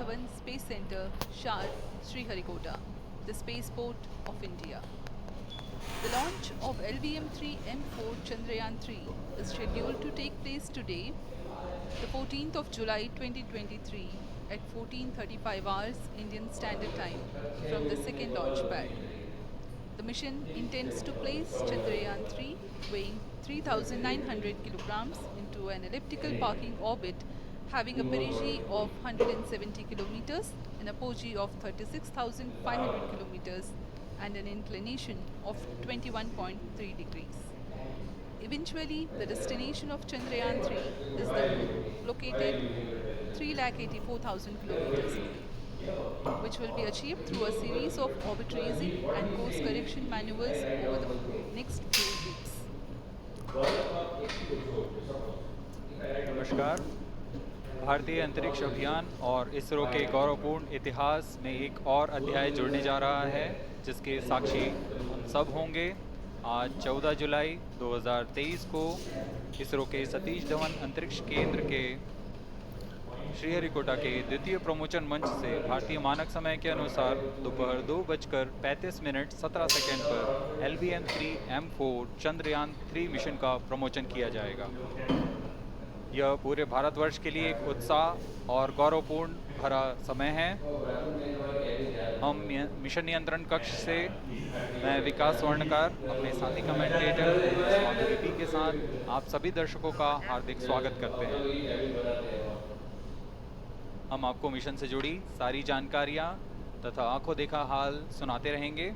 Pavan Space Center, Shar, Sriharikota, the spaceport of India. The launch of LVM-3 M4 Chandrayaan-3 is scheduled to take place today, the 14th of July 2023 at 14:35 hours Indian Standard Time from the second launch pad. The mission intends to place Chandrayaan-3 weighing 3,900 kilograms into an elliptical parking orbit having a perigee of 170 kilometers, an apogee of 36,500 kilometers, and an inclination of 21.3 degrees. Eventually, the destination of Chandrayaan-3 is the moon, located 3,84,000 kilometers away, which will be achieved through a series of orbit raising and course correction maneuvers over the next few weeks. नमस्कार। भारतीय अंतरिक्ष अभियान और इसरो के गौरवपूर्ण इतिहास में एक और अध्याय जुड़ने जा रहा है, जिसके साक्षी हम सब होंगे। आज 14 जुलाई 2023 को इसरो के सतीश धवन अंतरिक्ष केंद्र के श्रीहरिकोटा के द्वितीय प्रमोचन मंच से भारतीय मानक समय के अनुसार दोपहर 2:35:17 पर LVM-3 M4 चंद्रयान-3 मिशन का प्रमोचन किया जाएगा। यह पूरे भारतवर्ष के लिए एक उत्साह और गौरवपूर्ण भरा समय है। हम मिशन नियंत्रण कक्ष से मैं विकास स्वर्णकार अपने साथी कमेंटेटर माधुरी पी के साथ आप सभी दर्शकों का हार्दिक स्वागत करते हैं। हम आपको मिशन से जुड़ी सारी जानकारियां तथा आंखों देखा हाल सुनाते रहेंगे,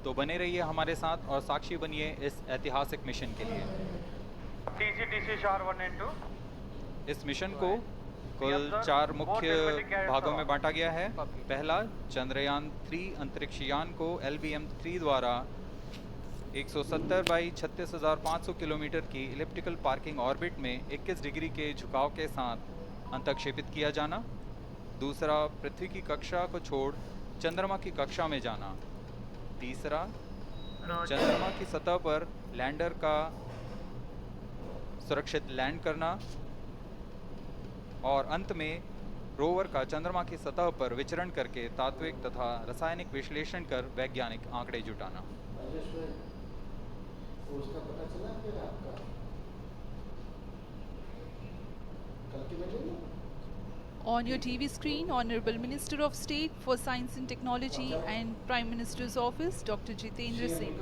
तो बने रहिए हमारे साथ और साक्षी बनिए इस ऐतिहासिक मिशन के लिए। TC शार 1 and 2। इस मिशन को कुल 4 मुख्य भागों में बांटा गया है। पहला, चंद्रयान-3 अंतरिक्ष यान को LVM-3 द्वारा 170 बाई 36,500 किलोमीटर की इलिप्टिकल पार्किंग ऑर्बिट में 21 डिग्री के झुकाव के साथ अंतक्षेपित किया जाना। दूसरा, पृथ्वी की कक्षा को छोड़ चंद्रमा की कक्षा में जाना। तीसरा, चंद्रमा की सतह पर लैंडर का सुरक्षित लैंड करना। और अंत में रोवर का चंद्रमा की सतह पर विचरण करके तात्विक तथा रासायनिक विश्लेषण कर वैज्ञानिक आंकड़े जुटाना। On your TV screen, Honorable Minister of State for Science and Technology and Prime Minister's Office, Dr. Jitendra Singh.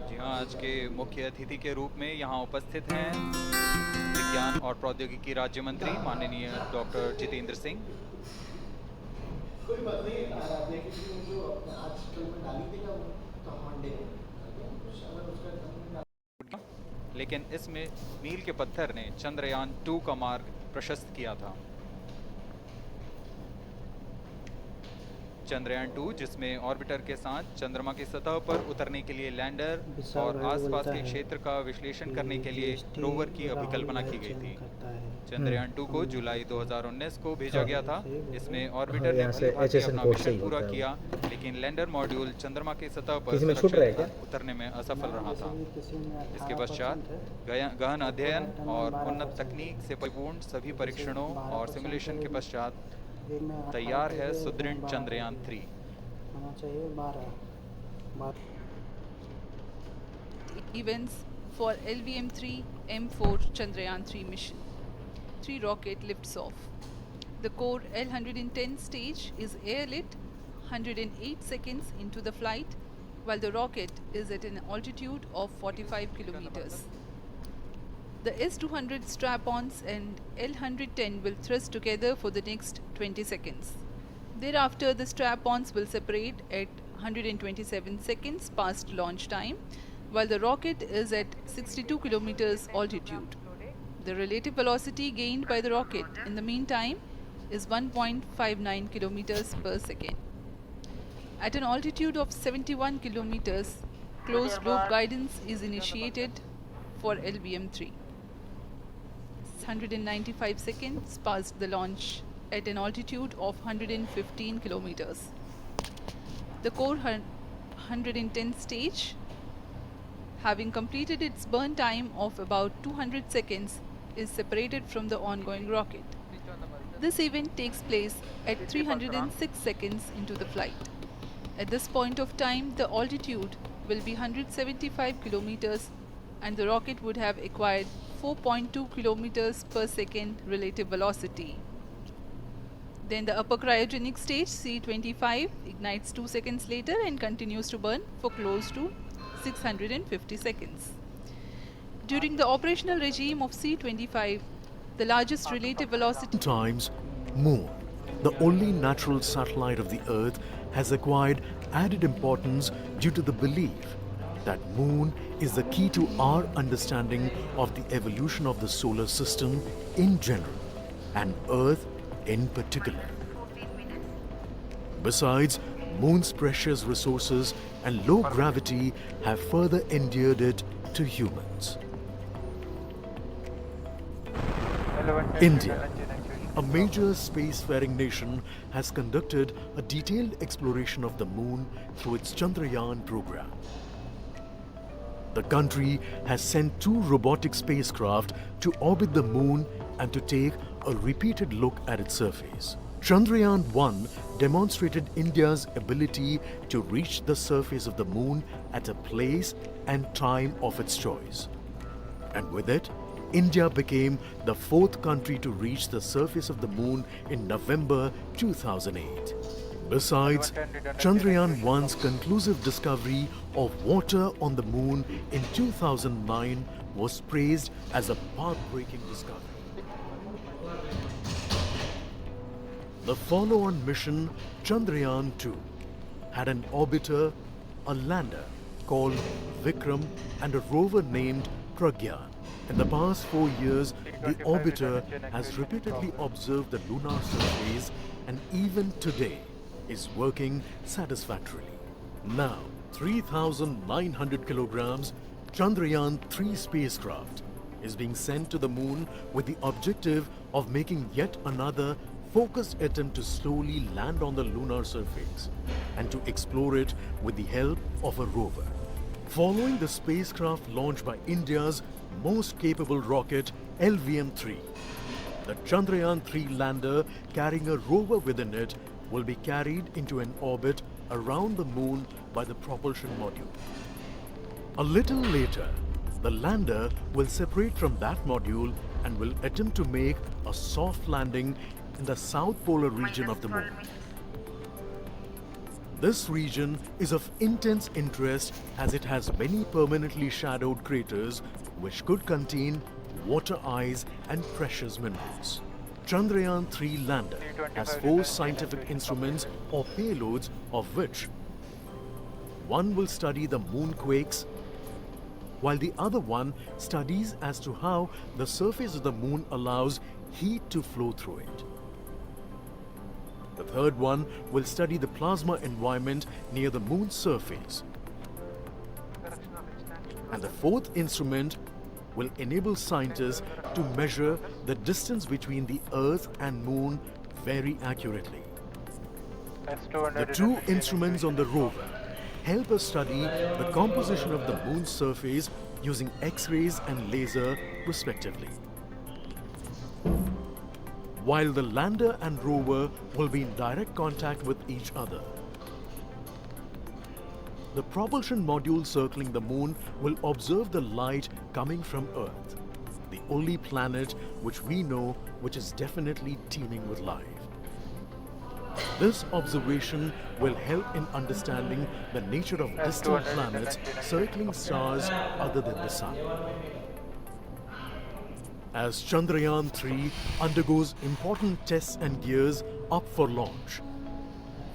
जी हाँ, आज के मुख्य अतिथि के रूप में यहाँ उपस्थित हैं विज्ञान और प्रौद्योगिकी राज्य मंत्री माननीय डॉक्टर जितेंद्र सिंह। लेकिन इसमें मील के पत्थर ने चंद्रयान-2 का मार्ग प्रशस्त किया था। चंद्रयान-2, जिसमें ऑर्बिटर के साथ चंद्रमा की सतह पर उतरने के लिए लैंडर और आसपास के क्षेत्र का विश्लेषण करने के लिए रोवर की अभिकल्पना की गई थी। चंद्रयान-2 को जुलाई 2019 को भेजा गया था। इसमें ऑर्बिटर ने अपना मिशन पूरा किया, लेकिन लैंडर मॉड्यूल चंद्रमा की सतह पर सुरक्षित उतरने में असफल रहा था। इसके पश्चात गहन अध्ययन और उन्नत तकनीक से परिपूर्ण सभी परीक्षणों और सिमुलेशन के पश्चात तैयार है सुदृढ़ Chandrayaan-3. Events for LVM-3 M4 Chandrayaan-3 mission. 3 rocket lifts off. The core L110 stage is airlit 108 seconds into the flight, while the rocket is at an altitude of 45 kilometers. The S200 strap-ons and L110 will thrust together for the next 20 seconds. Thereafter, the strap-ons will separate at 127 seconds past launch time, while the rocket is at 62 kilometers altitude. The relative velocity gained by the rocket in the meantime is 1.59 kilometers per second. At an altitude of 71 kilometers, closed loop guidance is initiated for LVM-3. 195 seconds past the launch at an altitude of 115 kilometers. The core 110 stage, having completed its burn time of about 200 seconds, is separated from the ongoing rocket. This event takes place at 306 seconds into the flight. At this point of time, the altitude will be 175 kilometers and the rocket would have acquired 4.2 kilometers per second relative velocity. Then the upper cryogenic stage C25 ignites 2 seconds later and continues to burn for close to 650 seconds. During the operational regime of C25, the largest relative velocity times, Moon, the only natural satellite of the Earth, has acquired added importance due to the belief that Moon is the key to our understanding of the evolution of the solar system in general and Earth in particular. Besides, Moon's precious resources and low gravity have further endeared it to humans. India, a major spacefaring nation, has conducted a detailed exploration of the Moon through its Chandrayaan program. The country has sent 2 robotic spacecraft to orbit the Moon and to take a repeated look at its surface. Chandrayaan-3 demonstrated India's ability to reach the surface of the Moon at a place and time of its choice. And with it, India became the 4th country to reach the surface of the Moon in November 2008. Besides, Chandrayaan-1's conclusive discovery of water on the Moon in 2009 was praised as a path-breaking discovery. The follow-on mission, Chandrayaan-2, had an orbiter, a lander called Vikram, and a rover named Pragyan. In the past 4 years, the orbiter has repeatedly observed the lunar surface and even today is working satisfactorily. Now, 3,900 kilograms, Chandrayaan-3 spacecraft is being sent to the Moon with the objective of making yet another focused attempt to slowly land on the lunar surface and to explore it with the help of a rover. Following the spacecraft launched by India's most capable rocket, LVM-3, the Chandrayaan-3 lander carrying a rover within it will be carried into an orbit around the Moon by the propulsion module. A little later, the lander will separate from that module and will attempt to make a soft landing in the south polar region of the Moon. This region is of intense interest as it has many permanently shadowed craters which could contain water ice and precious minerals. Chandrayaan-3 lander has 4 scientific instruments or payloads, of which one will study the moonquakes, while the other one studies as to how the surface of the Moon allows heat to flow through it. The third one will study the plasma environment near the Moon's surface. And the 4th instrument will enable scientists to measure the distance between the Earth and Moon very accurately. The 2 instruments on the rover help us study the composition of the Moon's surface using X-rays and laser respectively, while the lander and rover will be in direct contact with each other. The propulsion module circling the Moon will observe the light coming from Earth, the only planet which we know which is definitely teeming with life. This observation will help in understanding the nature of distant planets circling stars other than the Sun. As Chandrayaan-3 undergoes important tests and gears up for launch,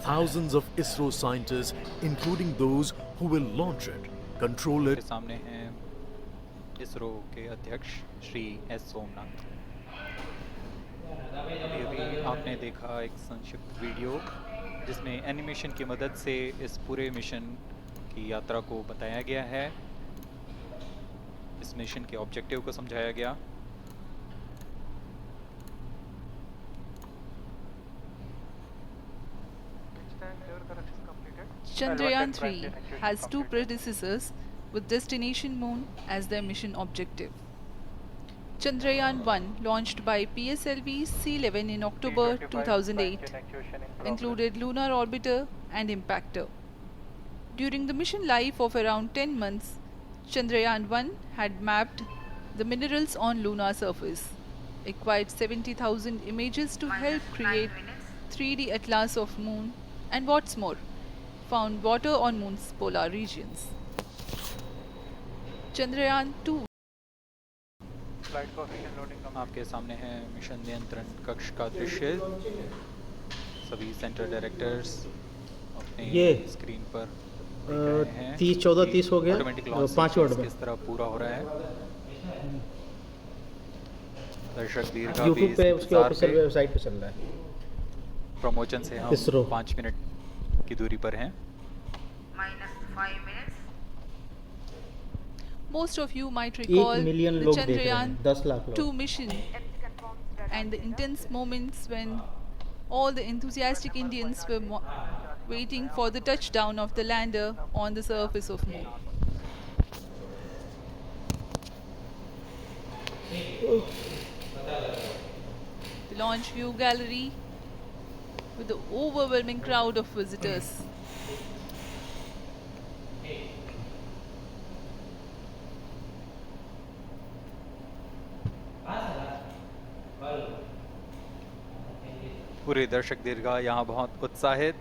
thousands of ISRO scientists, including those who will launch it, control it, के सामने हैं इसरो के अध्यक्ष Shri S Somnath. अभी आपने देखा एक संक्षिप्त वीडियो जिसमें एनिमेशन की मदद से इस पूरे मिशन की यात्रा को बताया गया है, इस मिशन के ऑब्जेक्टिव को समझाया गया। Chandrayaan-3 has 2 predecessors with destination Moon as their mission objective. Chandrayaan-1, launched by PSLV C-11 in October 2008, included lunar orbiter and impactor. During the mission life of around 10 months, Chandrayaan-1 had mapped the minerals on lunar surface, acquired 70,000 images to help create 3D atlas of moon, and what's more, found water on moon's polar regions. Chandrayaan-2 flight coefficient loading आपके सामने है mission नियंत्रण कक्ष का दृश्य। सभी centre directors अपने ये स्क्रीन पर देख रहे हैं 30 14 30 हो गया ऑटोमेटिक 5 मिनट में किस तरह पूरा हो रहा है। दर्शक दीर्घ का भी यूट्यूब पे उसके इंतजार ऑफिशियल पे वेबसाइट पे चल रहा है। प्रमोशन से हम इसरो 5 मिनट की दूरी पर हैं। -5 minutes. Most of you might 1 recall million the लोग देख रहे हैं, 10 लाख Chandrayaan-2 लोग। mission and the intense moments when all the enthusiastic Indians were waiting for the touchdown of the lander on the surface of moon. The launch view gallery with the overwhelming crowd of visitors. पूरे दर्शक दीर्घा यहाँ बहुत उत्साहित।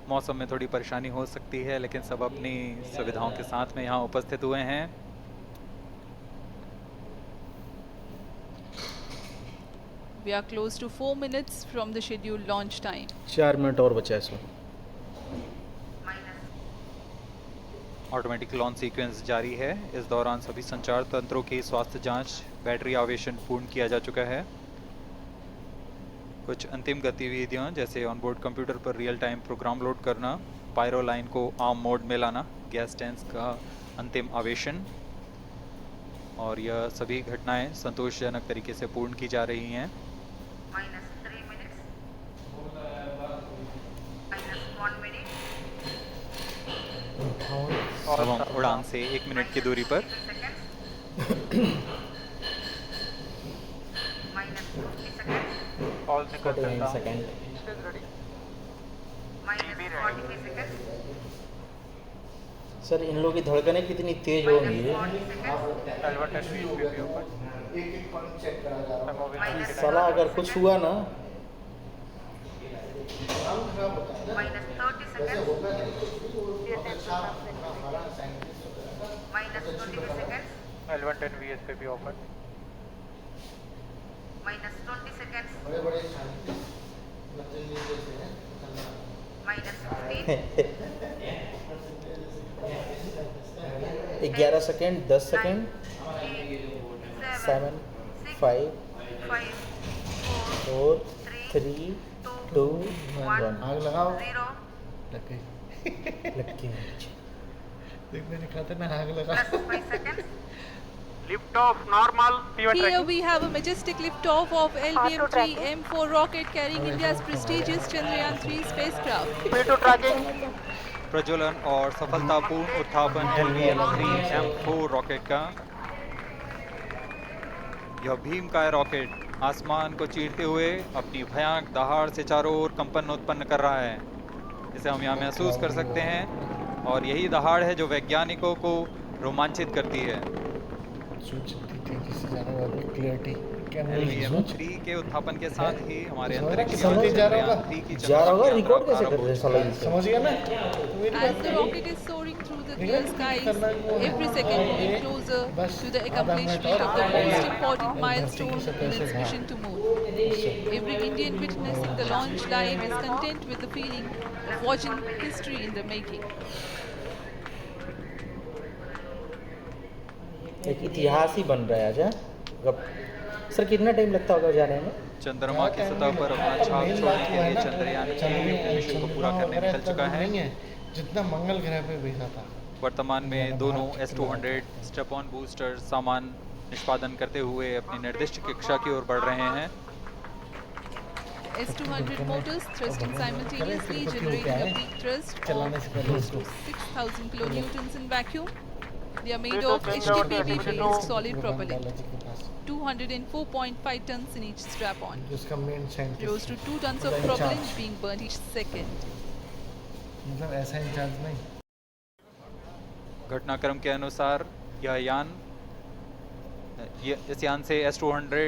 मौसम में थोड़ी परेशानी हो सकती है लेकिन सब अपनी सुविधाओं के साथ में यहाँ उपस्थित हुए हैं। We are close to 4 minutes from the scheduled launch time. 4 minute और बचा है इसमें। ऑटोमेटिक लॉन्च सीक्वेंस जारी है। इस दौरान सभी संचार तंत्रों की स्वास्थ्य जांच, बैटरी आवेशन पूर्ण किया जा चुका है। कुछ अंतिम गतिविधियां जैसे ऑनबोर्ड कंप्यूटर पर रियल टाइम प्रोग्राम लोड करना, पायरो लाइन को आर्म मोड में लाना, गैस टैंक्स का अंतिम आवेशन, और यह सभी घटनाएं संतोषजनक तरीके से पूर्ण की जा रही हैं। -3 minutes. -1 minute. अब हम उड़ान से 1 मिनट की दूरी पर -50 seconds. All sequences second -45 seconds. Sir इन लोगों की धड़कनें कितनी तेज होंगी -40 seconds. एलवर्टेड वीपीपी ऊपर साला अगर कुछ हुआ ना -30 seconds. -25 seconds. एलवर्टेड वीएसपीपी ऊपर -20 seconds. -15. 11 सेकंड 10 सेकंड 7 5 5 4 3 2 1 आग लगाओ 0 लग के देख मैंने कहा था ना आग लगा +5 seconds. Lift off normal P1 Here tracking we have a majestic liftoff of LVM-3 M4 rocket carrying India's prestigious Chandrayaan-3 spacecraft. P2 tracking प्रज्वलन और सफलतापूर्ण उत्थापन LVM-3 M4 रॉकेट का। यह भीमकाय रॉकेट आसमान को चीरते हुए अपनी भयानक दहाड़ से चारों ओर कंपन उत्पन्न कर रहा है। इसे हम यहाँ महसूस कर सकते हैं और यही दहाड़ है जो वैज्ञानिकों को रोमांचित करती है। LVM-3 के उत्थापन के साथ ही हमारे अंतरिक्ष यान चंद्रयान-3 की जा रहा होगा रिकॉर्ड कैसे आरंभ कर रहे हैं हो साला चुकी है। ये समझ गया ना As the rocket is soaring through the clear skies, every second moving closer to the accomplishment of the most important milestone in its mission to moon. Every Indian witnessing the launch live is content with the feeling of watching history in the making. एक इतिहास ही बन रहा है आज। अब sir कितना time लगता होगा जाने में? चंद्रमा की सतह पर अपना छाप छोड़ने के लिए चंद्रयान-3 मिशन को पूरा करने निकल चुका है। जितना मंगल ग्रह पे भेजा था। वर्तमान में दोनों S-200 स्टेप ऑन बूस्टर सामान निष्पादन करते हुए अपनी निर्दिष्ट कक्षा की ओर बढ़ रहे हैं। S-200 motors thrusting simultaneously, generating a peak thrust of close to 6,000 kilonewtons in vacuum. They are made of HTPB-based solid propellant. 204.5 tons in each strap-on. जिसका main Close scientist to 2 tons of Incharge. propellant being burned each second. मतलब ऐसा in charge नहीं घटनाक्रम के अनुसार यह यान इस यान से S-200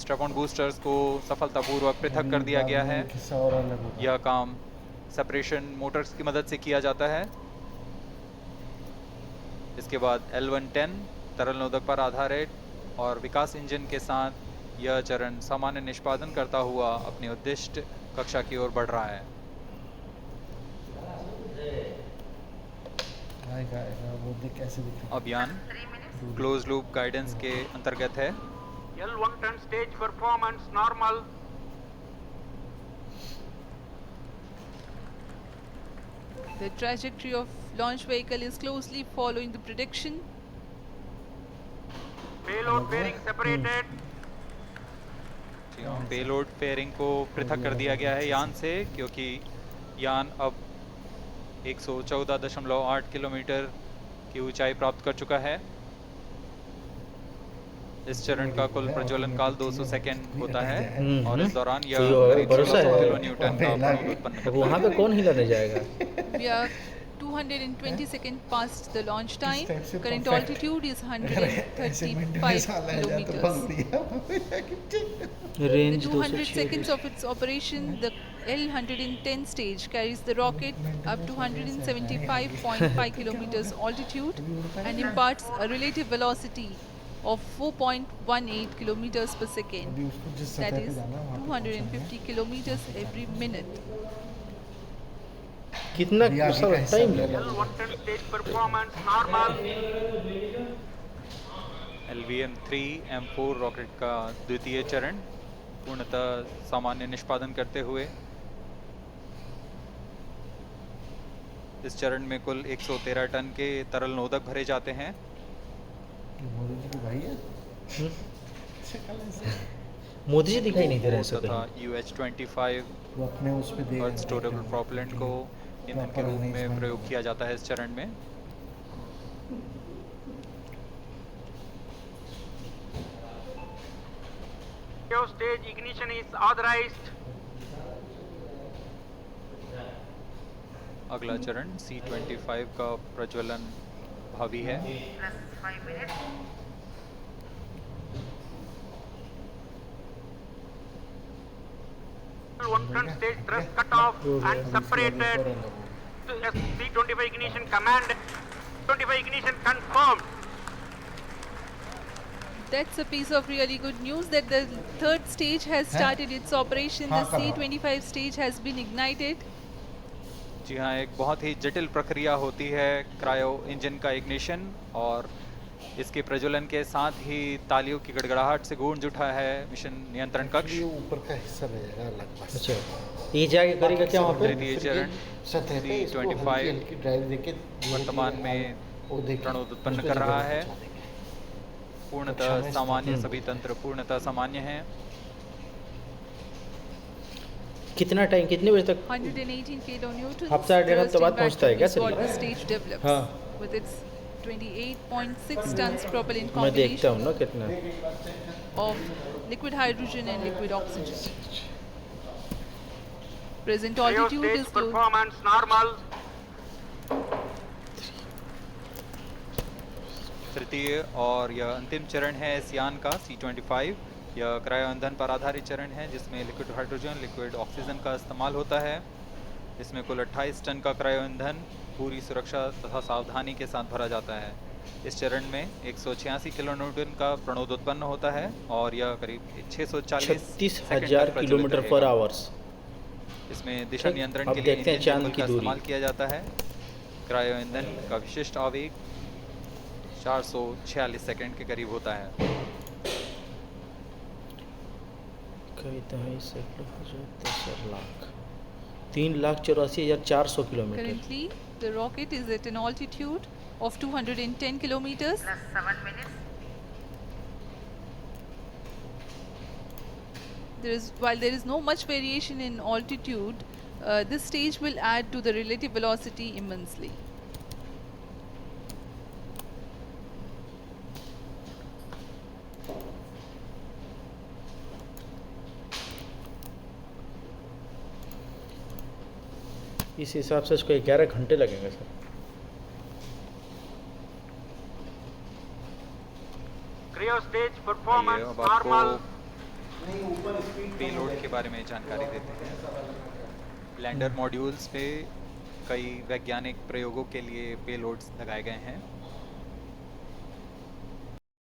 स्ट्रैप-ऑन बूस्टर्स को सफलतापूर्वक पृथक कर दिया गया है। किस्सा और अलग होगा यह काम सेपरेशन मोटर्स की मदद से किया जाता है। इसके बाद L110 तरल नोदक पर आधारित और विकास इंजन के साथ यह चरण सामान्य निष्पादन करता हुआ अपनी उद्दिष्ट कक्षा की ओर बढ़ रहा है। आएगा आएगा वो देख कैसे दिख रहा अब यान 3 minutes. क्लोज लूप गाइडेंस के अंतर्गत है। L110 stage performance normal. The trajectory of launch vehicle is closely following the prediction. Payload bearing separated. जी हाँ, पेलोड फेयरिंग को पृथक कर दिया गया है यान से, क्योंकि यान अब 114.8 किलोमीटर की ऊंचाई प्राप्त कर चुका है। इस चरण का कुल प्रज्वलन काल 200 सेकेंड होता है और इस दौरान यह करीब भरोसा 600 है। किलो न्यूटन का प्रणोद उत्पन्न अब करता वहाँ है। पे कौन हिलाने जाएगा? We are 220 seconds past the launch time. type से Current perfect. altitude is ऐसे मेंटेनेंस 135 वाला है या तो बंद kilometers. दिया In range the 200 seconds 246। of its operation, the L110 stage carries the rocket up to 175.5 kilometers altitude and imparts a relative velocity of 4.18 kilometers per second. अभी उसको जिस That सतह पे is जाना है वहाँ पे 250 kilometers every minute. कितना ये आगे का सारा हिस्सा टाइम भी लगा? L110 stage performance normal. LVM-3 M4 rocket का द्वितीय चरण पूर्णतः सामान्य निष्पादन करते हुए इस चरण में कुल 113 टन के तरल नोदक भरे जाते हैं। ये मोदी जी की भाई है शक्ल ऐसे मोदी जी दिखाई नहीं दे रहे हैं सब तथा कहीं। UH-25 वो अपने उस पे दे अर्थ स्टोरेबल प्रोपेलेंट को ईंधन के रूप में प्रयोग किया जाता है इस चरण में। Stage ignition is authorized. अगला चरण C-25 का प्रज्वलन भावी है। Plus 5 minutes. L110 stage thrust cut off and separated. C-25 ignition command. 25 ignition confirmed. That's a piece of really good news that the third stage has started its operation. The हाँ, करो। C-25 stage has been ignited. जी हाँ, एक बहुत ही जटिल प्रक्रिया होती है cryo engine का इग्निशन, और इसके प्रज्वलन के साथ ही तालियों की गड़गड़ाहट से गूंज उठा है मिशन नियंत्रण कक्ष। ये ऊपर का हिस्सा रहेगा अलग बस अच्छा, ये जाके करेगा क्या वहाँ पे? तृतीय चरण सतह पे इसको हल्की C-25 हल्की ड्राइव देके वर्तमान में वो देखिए, प्रणोद उत्पन्न उसको कर रहा जगह है। पहुंचा देंगे। पूर्णतः सामान्य, सभी तंत्र पूर्णतः सामान्य हैं। कितना टाइम, कितने बजे तक? 118 kilonewtons. हफ्ता डेढ़ हफ्ता बाद thrust पहुंचता है क्या is what sir? the stage develops हाँ। with its 28.6 tons propellant मैं देखता combination हूँ ना कितना। of liquid hydrogen and liquid oxygen. Present Cryo altitude stage is close. performance normal. तृतीय और यह अंतिम चरण है इस यान का C-25। यह क्रायो ईंधन पर आधारित चरण है जिसमें लिक्विड हाइड्रोजन, लिक्विड ऑक्सीजन का इस्तेमाल होता है। इसमें कुल 28 टन का क्रायो ईंधन पूरी सुरक्षा तथा सावधानी के साथ भरा जाता है। इस चरण में 186 किलो न्यूटन का प्रणोद उत्पन्न होता है और यह करीब 640 36,000 किलोमीटर पर आवर्स। इसमें दिशा नियंत्रण अब के लिए देखते हैं इंजन चांद टेबल की का दूरी। इस्तेमाल किया जाता है। क्रायो ईंधन का विशिष्ट आवेग 446 सेकंड के करीब होता है। कई दहाई सैकड़ों हजार 10 lakh 3,84,400 kilometre. Currently, the rocket is at an altitude of 210 kilometers. Plus 7 minutes. While there is no much variation in altitude, this stage will add to the relative velocity immensely. इस हिसाब से इसको 11 घंटे लगेंगे सर। Cryo stage आइए performance अब आपको normal. Payload के बारे में जानकारी देते हैं। लैंडर मॉड्यूल्स पे कई वैज्ञानिक प्रयोगों के लिए पेलोड्स लगाए गए हैं।